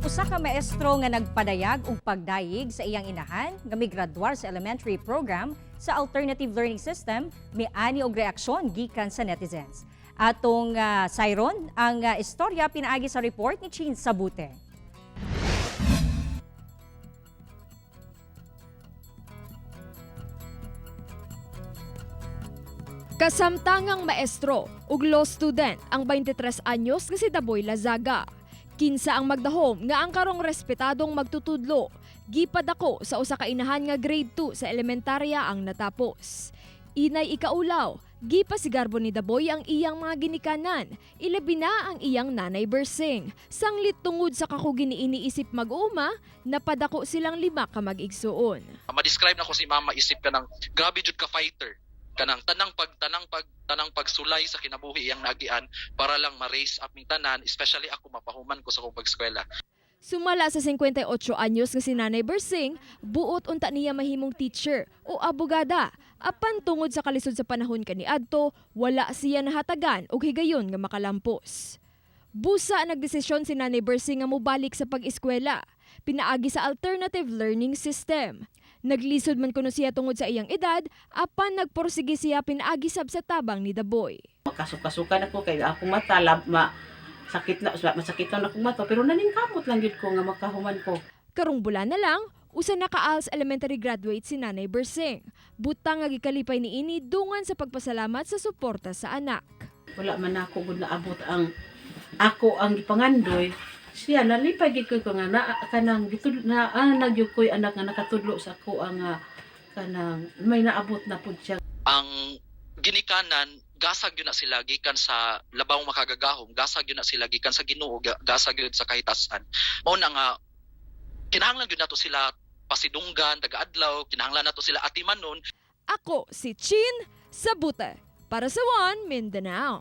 Usa ka maestro nga nagpadayag og pagdayeg sa iyang inahan nga migraduar sa elementary program sa alternative learning system miani og reaksyon gikan sa netizens. Atong sayron ang istorya pinaagi sa report ni Chin Sabute. Kasamtangang maestro ug law student ang 23 anyos nga si Daboy Lazaga. Kinsa ang magdahom nga ang karong respetadong magtutudlo. Gipadako sa usa ka inahan nga grade 2 sa elementarya ang natapos. Inay ikaulaw, gipasigarbo ni Daboy ang iyang mga ginikanan, ilabi na ang iyang nanay Bersing. Sanglit tungod sa kakugini iniisip mag-uma, napadako silang 5 ka mag-igsuon. Ma-describe na ko si mama isip ka ng grabe jud ka fighter. Kanang tanang pagsulay sa kinabuhi iyang nagian para lang ma-raise up ning tanan, especially ako mapahuman ko sa akong pag-eskwela. Sumala sa 58 anyos nga si Nanay Bersing, buot unta niya mahimong teacher o abogada. Apan tungod sa kalisod sa panahon kaniadto, wala siya nahatagan og higayon nga makalampos. Busa nagdesisyon si Nanay Bersing nga mobalik sa pag-eskwela, pinaagi sa alternative learning system. Naglisod man kuno siya tungod sa iyang edad, apan nagporsige siya pinaagi sab sa tabang ni Daboy. Makasukasukan ako kay akong mata masakit na akong mata pero naningkamot lang gid ko nga makahuman ko. Karong bulan na lang, usa na ka-ALS elementary graduate si Nanay Bersing. Butang nga gikalipay niini dungan sa pagpasalamat sa suporta sa anak. Wala man ako gud naabot ang ako ang gipangandoy. Siya nalipay gid ko nga na kanang gitud na nagyug ko'y anak nga nakatudlo sa ako ang kanang may naabot na pud siya. Ang ginikanan gasag yun na sila gikan sa labaw makagagahom, gasag yun na sila gikan sa Ginoo, gasag yun sa kahitasan. Mao na nga kinahanglan gyud nato sila pasidunggan, taga-adlaw, kinahanglan nato sila atimanon. Ako si Chin Sabute para sa One Mindanao.